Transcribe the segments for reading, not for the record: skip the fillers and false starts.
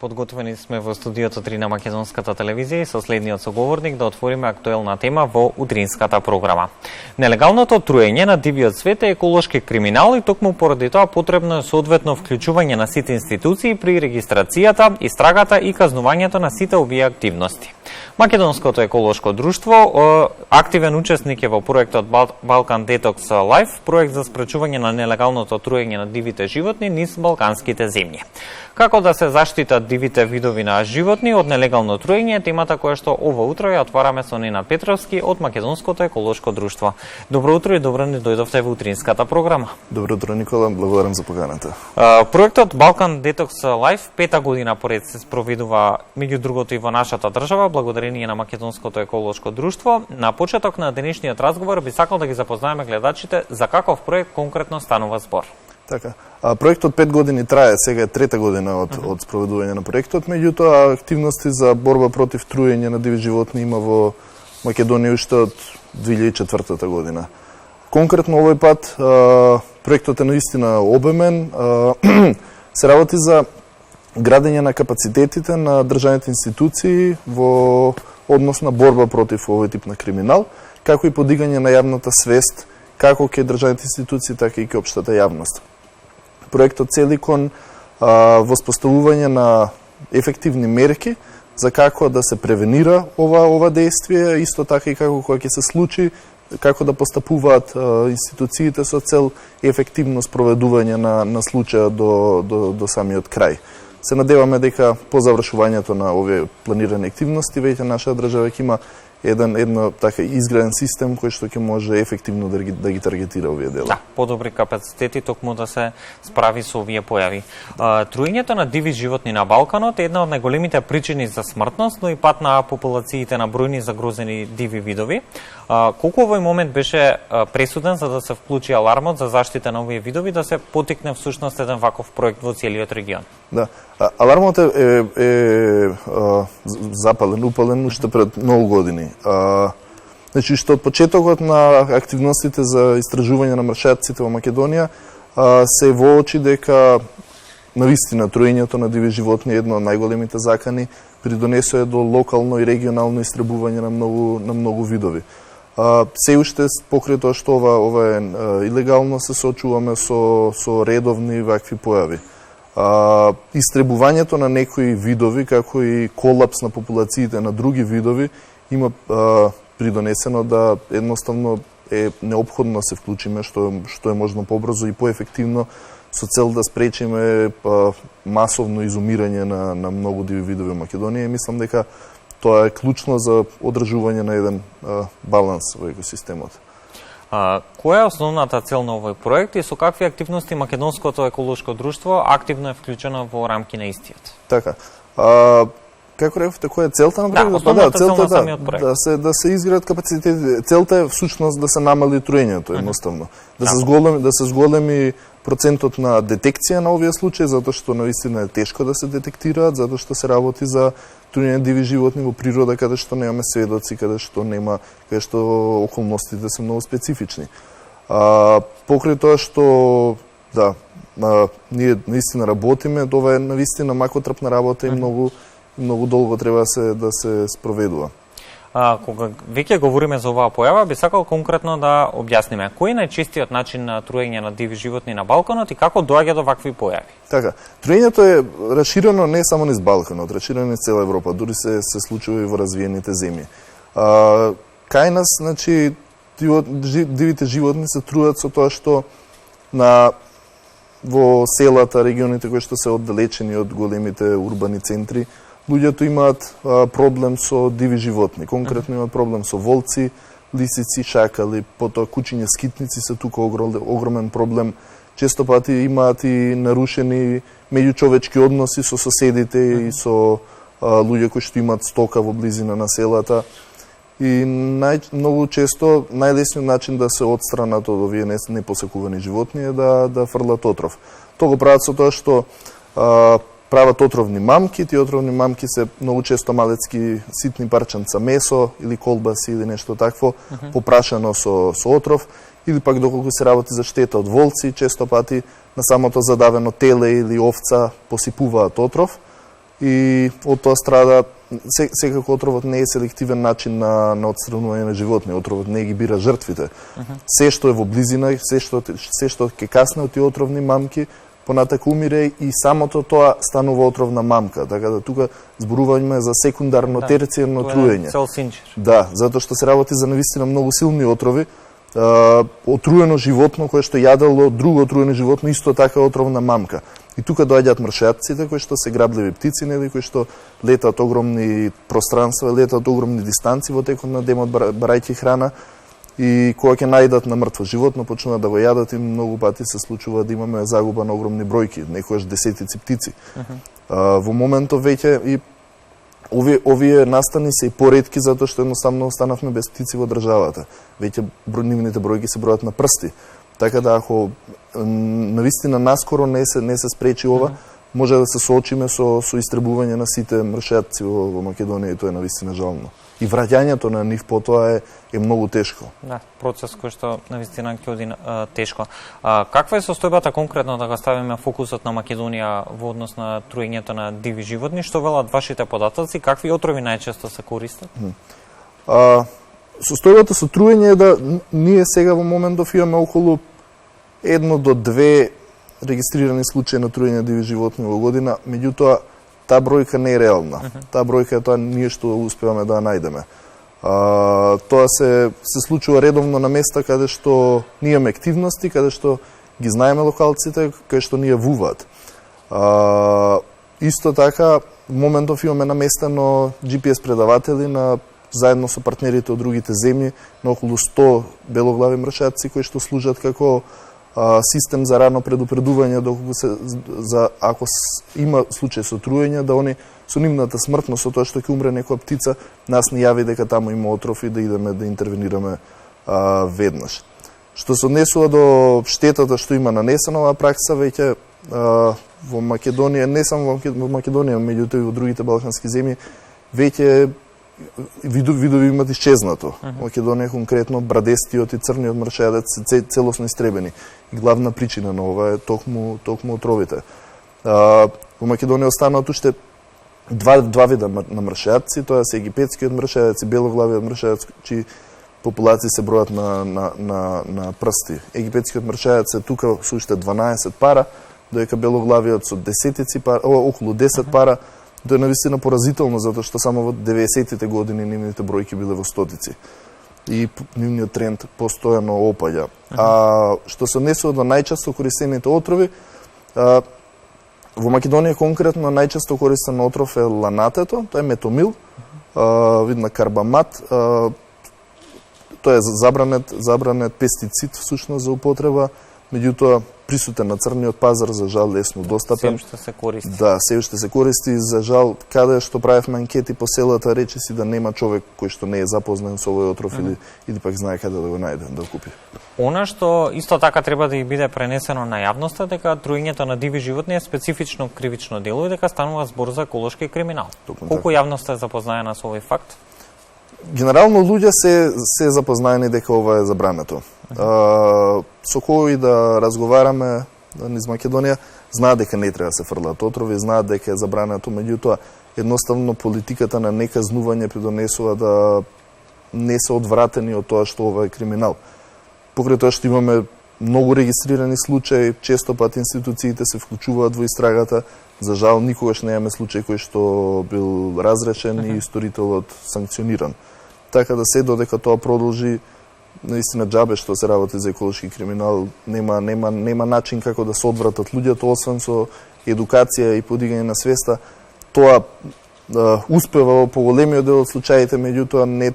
Подготвени сме во студиото 3 на Македонската телевизија и со следниот соговорник да отвориме актуелна тема во утринската програма. Нелегалното труење на дивиот свет е еколошки криминал и токму поради тоа потребно е соодветно вклучување на сите институции при регистрацијата, истрагата и казнувањето на сите овие активности. Македонското еколошко друштво активен учесник е во проектот Balkan Detox Life, проект за спречување на нелегалното труење на дивите животни низ балканските земји. Како да се заштитат дивите видови на животни од нелегално труење, темата која што ова утро ја отвараме со Ненад Петровски од Македонското еколошко друштво. Добро утро и добро ни дојдовте во утринската програма. Добро утро, Никола, благодарам за поканата. Проектот Balkan Detox Life пета година поред се спроведува меѓу другото и во нашата држава, благодарение на Македонското еколошко друштво. На почеток на денешниот разговор би сакал да ги запознаеме гледачите за каков проект конкретно станува збор. Така. Проектот 5 години трае, сега е трета година од спроведување на проектот, меѓутоа активности за борба против труење на диви животни има во Македонија уште од 2004 година. Конкретно овој пат проектот е наистина обемен, се работи за градење на капацитетите на државните институции во однос на борба против овој тип на криминал, како и подигање на јавната свест како ке државните институции, така и ке општата јавност. Проектот цели кон воспоставување на ефективни мерки за како да се превенира ова действие, исто така и како кога ќе се случи, како да постапуваат институциите со цел ефективно спроведување на случаја до самиот крај. Се надеваме дека по завршувањето на овие планирани активности веќе наша држава ќе има едно така изграден систем кој што ќе може ефективно да ги таргетира овие дела. Да, подобри капацитети токму да се справи со овие појави. Труењето на диви животни на Балканот е една од најголемите причини за смртност, но и пат на популациите на бројни загрозени диви видови. Колку овој момент беше пресуден за да се вклучи алармот за заштита на овие видови, да се потикне всушност еден ваков проект во целиот регион? Да, алармот е запален, упален уште пред многу години. Значи, што од почетокот на активностите за истражување на мршаците во Македонија се воочи дека навистина труењето на диви животни е едно од најголемите закани, придонесува до локално и регионално истребување на многу видови. Се уште покрај тоа што ова е илегално, се соочуваме со редовни вакви појави. Истребувањето на некои видови, како и колапс на популациите на други видови, има придонесено да едноставно е неопходно да се вклучиме што е можно побрзо и поефективно со цел да спречиме масовно изумирање на многу диви видови во Македонија. Мислам дека тоа е клучно за одржување на еден баланс во екосистемот. Која е основната цел на овој проект и со какви активности Македонското еколошко друштво активно е вклучено во рамки на истиот? Така. Како рековте, која е целта на проектот? Основната цел на самиот проект. Да се изградат капацитети. Целта е всушност да се намали труењето, едноставно. Да се зголеми процентот на детекција на овие случаи, затоа што навистина е тешко да се детектираат, затоа што се работи за труење на диви животни во природа, каде што немаме сведоци, каде што околностите се многу специфични. Покрај тоа што ние наистина работиме, ова е навистина макотрпна работа и многу долго треба да се спроведува. Кога веќе говориме за оваа појава, би сакал конкретно да објасниме кој е најчестиот начин на труење на диви животни на Балканот и како доаѓа до вакви појави? Така, труењето е раширено не само низ Балканот, раширено низ цела Европа, дури се случува и во развиените земји. Кај нас, значи, дивите животни се труат со тоа што во селата, регионите кои што се оддалечени од големите урбани центри, луѓето имаат проблем со диви животни. Конкретно имаат проблем со волци, лисици, шакали, потоа кучиња скитници се тука огромен проблем. Често пати имаат и нарушени меѓучовечки односи со соседите и со луѓе кои што имаат стока во близина на селата. И многу често најлесниот начин да се отстранат од овие непосекувани животни е да фрлат отров. Тоа го прават со тоа што прават отровни мамки, тие отровни мамки се многу често малецки ситни парченца месо или колбаси или нешто такво, попрашано со отров, или пак доколку се работи за штета од волци, често пати на самото задавено теле или овца посипуваат отров и од тоа страда секако отровот не е селективен начин на отстранување на животни, отровот не ги бира жртвите. Се што е во близина, се што ќе касне од тие отровни мамки, понатака умире и самото тоа станува отровна мамка. Така да тука зборуваме за секундарно, терцијарно труење. Цел синчер. Да, затоа што се работи за навистина многу силни отрови. Отруено животно кое што јадело друго отруено животно исто така отровна мамка. И тука доаѓаат мршјатците кои што се грабливи птици, нели, кои што летаат огромни пространства, летаат огромни дистанци во текот на денот барајќи храна и кога ќе најдат на мртво животно почнуваат да го јадат и многу пати се случува да имаме загуба на огромни бројки, некогаш десетици птици. Во моментов веќе и овие настани се и поретки затоа што едноставно останавме без птици во државата. Веќе нивните бројки се бројат на прсти. Така да ако навистина наскоро не се спречи ова, може да се соочиме со истребување на сите мршјатци во Македонија и тоа е навистина жално. И враќањето на нив потоа е многу тешко. Да, процес кој што навистина ќе оди тешко. Каква е состојбата конкретно да го ставиме фокусот на Македонија во однос на труењето на диви животни? Што велат вашите податоци? Какви отрови најчесто се користат? Состојбата со труење е да ние сега во моментов имаме околу 1 до 2 регистрирани случаи на труење на диви животни во година, меѓутоа таа бројка не е реална. Таа бројка е тоа ние што успеваме да ја најдеме. Тоа се случува редовно на места каде што ние имаме активности, каде што ги знаеме локалците, каде што ние вуваат. Исто така, во моментов имаме наместено GPS предаватели заедно со партнерите од другите земји на околу 100 белоглави мршјатци кои што служат како систем за рано предупредување ако има случај со труење, да они со нивната смртност, со тоа што ќе умре некоја птица, нас ни јави дека таму има отров и да идеме да интервенираме веднаш. Што се однесува до штетата што има нанесена оваа пракса, веќе во Македонија, не само во Македонија, меѓутоа и во другите балкански земји, веќе видови имат исчезнато. Македонија конкретно брадестиот и црниот мршјадец се целосно истребени. И главна причина на ова е токму отровите. Во Македонија останаат уште два вида на мршјадци, тоа се египетскиот мршјадец и белоглавиот мршјадец, чии популации се бројат на прсти. Египетскиот мршјадец е тука со уште 12 пара, додека белоглавиот со десетици пара, околу 10 пара. Тоа е навистина поразително, затоа што само во 90-тите години нивните бројки биле во стотици. И нивниот тренд постојано опаѓа. Што се однесува до најчесто користените отрови, во Македонија конкретно најчесто користен отров е ланатето, тоа е метомил, вид на карбамат, тоа е забранет пестицид всушност за употреба, меѓутоа присутен на црниот пазар, за жал лесно достапен. Се уште се користи. Да, се уште се користи, за жал каде што правевме анкети по селата, речиси да нема човек кој што не е запознат со овој отров или пак знае каде да го најде, да го купи. Она што исто така треба да и биде пренесено на јавноста, дека труењето на диви животни е специфично кривично дело и дека станува збор за еколошки криминал. Колку јавноста е запознаена со овој факт? Генерално луѓе се запознаени дека ова е забрането. Со кои да разговараме низ Македонија, знаат дека не треба да се фрлаат отрови, знаат дека е забрането, меѓутоа едноставно политиката на неказнување придонесува да не се одвратени од тоа што ова е криминал. Покрај тоа што имаме многу регистрирани случаи, често пат институциите се вклучуваат во истрагата, за жал никогаш не имаме случај кој што бил разрешен и сторителот санкциониран. Така да се додека тоа продолжи, наистина џабе што се работи за еколошки криминал, нема начин како да се одвратат луѓето, освен со едукација и подигање на свеста. Тоа успева во поголемиот дел од случаите, меѓутоа не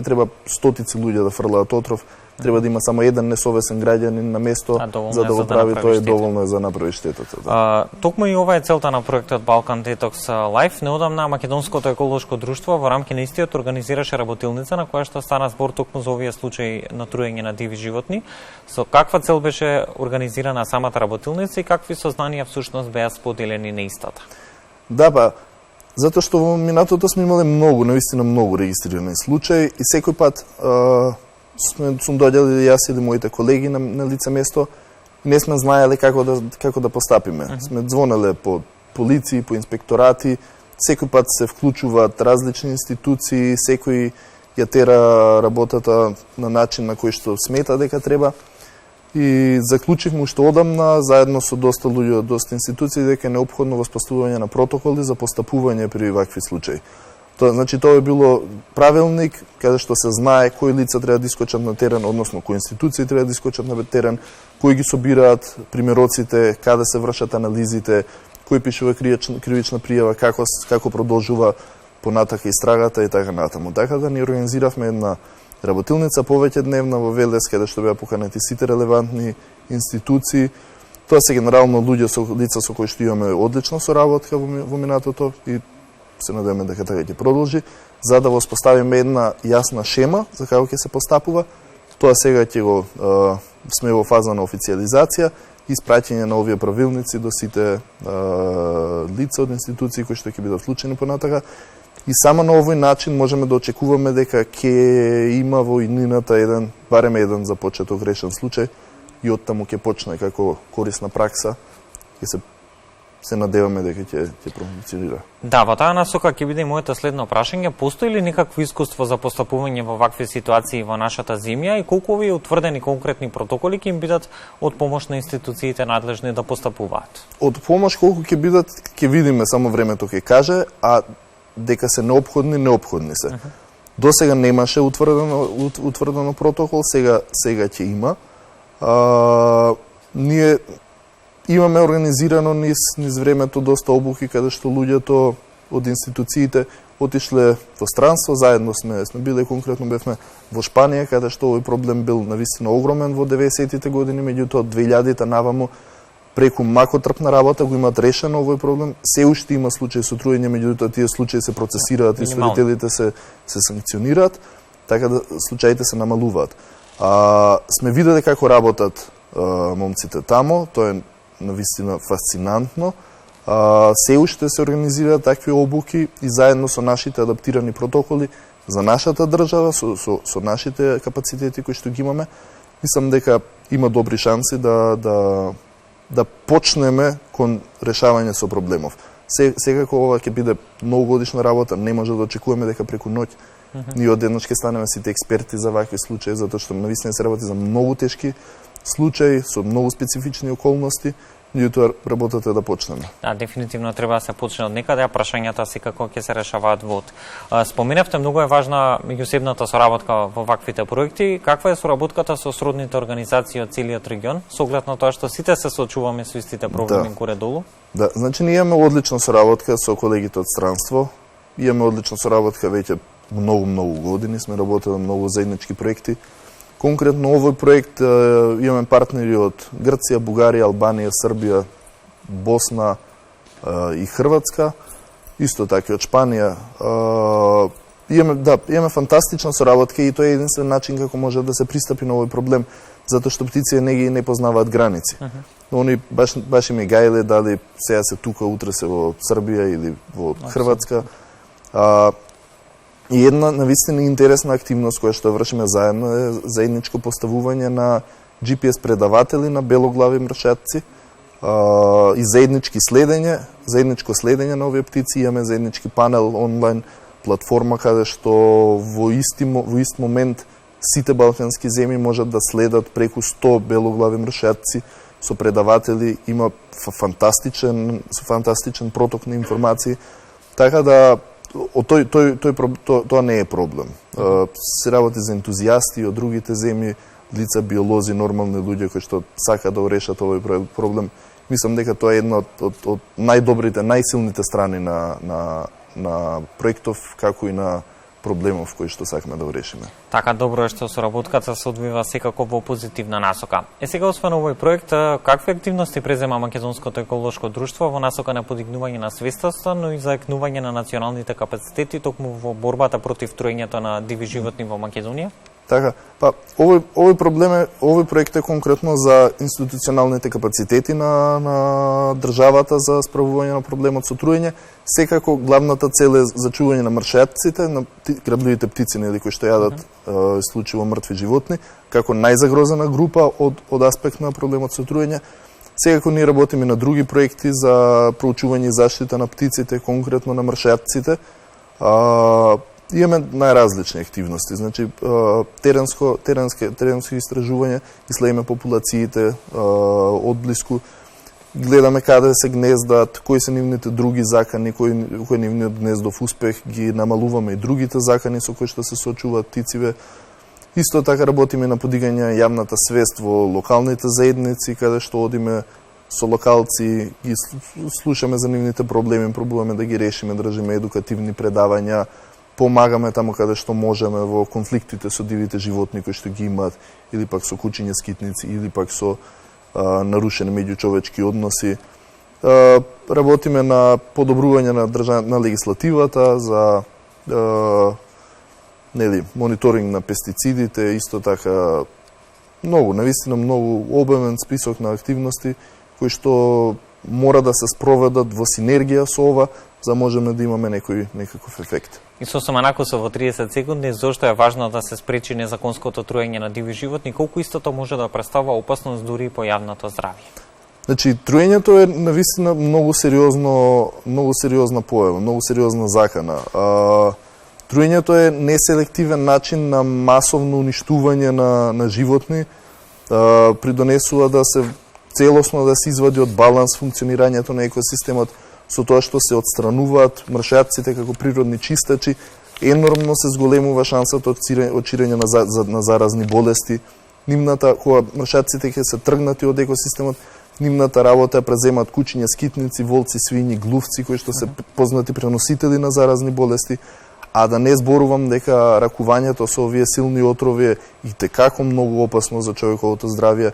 треба стотици луѓе да фрлаат отров, треба да има само еден несовесен граѓанин на место за да го прави, тоа е доволно за направи штетата. Да. Токму и ова е целта на проектот Balkan Detox Life. Неодамна Македонското еколошко друштво во рамки на истиот организираше работилница на која што стана збор токму за овие случаи на труење на диви животни. Со каква цел беше организирана самата работилница и какви сознанија всушност беа споделени на истата? Да, затоа што во минатото сме имале навистина многу регистрирани случаи и секој пат сум доаѓал јас или моите колеги на лице место, не сме знаеле како да постапиме. Сме звонеле по полиции, по инспекторати, секој пат се вклучуваат различни институции, секој ја тера работата на начин на кој што смета дека треба. И заклучивме уште одамна, заедно со доста луѓе од доста институции, дека е неопходно воспоставување на протоколи за постапување при вакви случаи. Значи, тоа е било правилник, каде што се знае кои лица треба да искочат на терен, односно кои институции треба да искочат на терен, кои ги собираат примероците, каде се вршат анализите, кој пишува кривична пријава, како продолжува понатака истрагата и така натаму. Така да ни организиравме една работилница повеќе дневна во Велес, каде што беа поканети сите релевантни институции. Тоа се генерално лица со кои што имаме одлична соработка во минатото и се надеваме дека така ќе продолжи, за да воспоставиме една јасна шема за како ќе се постапува. Тоа сега ќе го сме во фаза на официализација и испраќање на овие правилници до сите лица од институции кои што ќе бидат вклучени понатака. И само на овој начин можеме да очекуваме дека ќе има во иднината барем еден започеток решен случај и оттаму ќе почне како корисна пракса и се надеваме дека ќе функционира. Да, во таа насока ќе биде и моето следно прашање. Постои ли некакво искуство за постапување во вакви ситуации во нашата земја и колку овие утврдени конкретни протоколи ќе им бидат од помош на институциите надлежни да постапуваат? Од помош колку ќе бидат, ќе видиме, само времето ќе каже, а дека се неопходни се. До сега немаше утврдено протокол, сега ќе има. Ние имаме организирано низ времето доста обуки каде што луѓето од институциите отишле во странство, заедно сме биле, конкретно бевме во Шпанија, каде што овој проблем бил навистина огромен во 90-тите години, меѓутоа 2000-та наваму преку макотрпна работа го имаат решено овој проблем. Се уште има случаи со труење, меѓутоа тие случаи се процесираат и свидетелите се санкционираат, така да случаите се намалуваат. Сме виделе како работат момците тамо, тоа е навистина фасцинантно. Се уште се организираат такви обуки и заедно со нашите адаптирани протоколи за нашата држава, со нашите капацитети кои што ги имаме, мислам дека има добри шанси да почнеме кон решавање со проблемов. Секако ова ќе биде многогодишна работа, не може да очекуваме дека преку ноќ ние одеднаш ќе станеме сите експерти за вакви случаи, затоа што навистина се работи за многу тешки случаи со многу специфични околности, меѓутоа работата е да почнеме. Да, дефинитивно треба да се почне од некаде, а прашањата секако ќе се решаваат во. Споменавте, многу е важна меѓусебната соработка во ваквите проекти. Каква е соработката со сродните организации од целиот регион, со оглед на тоа што сите се соочуваме со истите проблеми горе-долу? Да, значи ние имаме одлична соработка со колегите од странство. Имаме одлична соработка веќе многу години, сме работеле многу заеднички проекти. Конкретно овој проект имаме партнери од Грција, Бугарија, Албанија, Србија, Босна и Хрватска, исто така од Шпанија. Имаме фантастична соработка и тоа е единствен начин како може да се пристапи на овој проблем, затоа што птиците не познаваат граници. Они баш им е гајле дали сега се тука, утре се во Србија или во Хрватска. И една навистина интересна активност која што вршиме заедно е заедничко поставување на GPS предаватели на белоглави мршатци и заедничко следење на овие птици. Имаме заеднички панел онлайн платформа каде што во ист момент сите балкански земји можат да следат преку 100 белоглави мршатци со предаватели. Има фантастичен проток на информации, така да тоа не е проблем. Се работи за ентузијасти од другите земји, лица, биолози, нормални луѓе кои што сакаат да го решат овој проблем. Мислам дека тоа е една од најдобрите, најсилните страни на проектов, како и на проблемов кои што сакаме да го решиме. Така, добро е што соработката се одвива секако во позитивна насока. Сега, освен овој проект, какви активности презема Македонското еколошко друштво во насока на подигнување на свестоста, но и заекнување на националните капацитети токму во борбата против труењето на диви животни во Македонија? Така, овој проект е конкретно за институционалните капацитети на државата за справување на проблемот со труење. Секако главната цел е зачување на мршатците, на грабливите птици, кои што јадат исклучиво мртви животни, како најзагрозена група од аспект на проблемот со труење. Секако ние работиме на други проекти за проучување и заштита на птиците, конкретно на мршапците. Имаме најразлични активности, значи теренски истражување, иследиме популациите одблиску, гледаме каде се гнездат, кои се нивните други закани, кој е нивниот гнездов успех, ги намалуваме и другите закани со кои што се соочуваат птициве. Исто така работиме на подигање јавната свест во локалните заедници, каде што одиме со локалци, ги слушаме за нивните проблеми, пробуваме да ги решиме, држиме едукативни предавања, помагаме таму каде што можеме во конфликтите со дивите животни кои што ги имаат, или пак со кучиња скитници, или пак со нарушени меѓучовечки односи. Работиме на подобрување на легислативата за мониторинг на пестицидите, исто така навистина многу обемен список на активности кои што мора да се спроведат во синергија со ова, за можеме да имаме некаков ефект. И сосема накусо во 30 секунди, зошто е важно да се спречи незаконското труење на диви животни, колку истото може да представува опасност дури и по јавното здравје? Значи, труењето е навистина многу сериозна појава, многу сериозна закана. Труењето е неселективен начин на масовно уништување на животни, придонесува да се целосно да се извади од баланс функционирањето на екосистемот, со тоа што се отстрануваат мршаците како природни чистачи, енормно се зголемува шансата од ширење на заразни болести. Кога мршаците ќе се тргнати од екосистемот, нивната работа е преземат кучиња, скитници, волци, свињи, глувци, кои што се познати преносители на заразни болести, а да не зборувам дека ракувањето со овие силни отрови е итекако многу опасно за човековото здравје.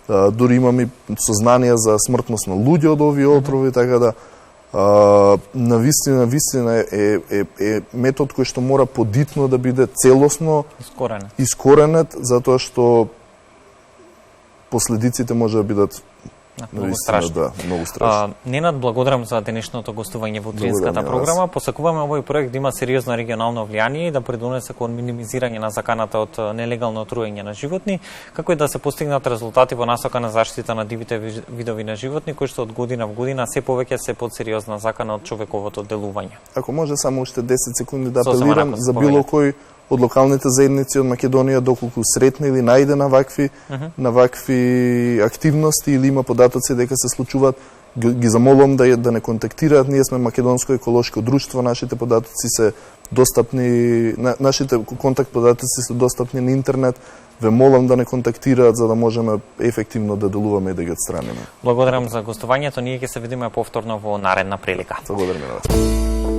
Дури имаме сознанија за смртност на луѓе од овие отрови, така да навистина е метод кој што мора подитно да биде целосно искоренет, затоа што последиците може да бидат многу страшни. Да, многу страшни. Ненад, благодарам за денешното гостување во Утринската програма. Посакуваме овој проект да има сериозно регионално влијание и да придонесе кон минимизирање на заканата од нелегално труење на животни, како и да се постигнат резултати во насока на заштита на дивите видови на животни, кои што од година во година се повеќе се под сериозна закана од човековото делување. Ако може само уште 10 секунди да апелирам за било кој од локалните заедници од Македонија, доколку сретне или најде на вакви активности или има податоци дека се случуваат, ги замолувам да не контактираат. Ние сме Македонско еколошко друштво, нашите податоци се достапни, нашите контакт податоци се достапни на интернет. Ве молам да не контактираат за да можеме ефективно да делуваме и да ги отстраниме. Благодарам за гостувањето. Ние ќе се видиме повторно во наредна прилика. Благодарам на вас.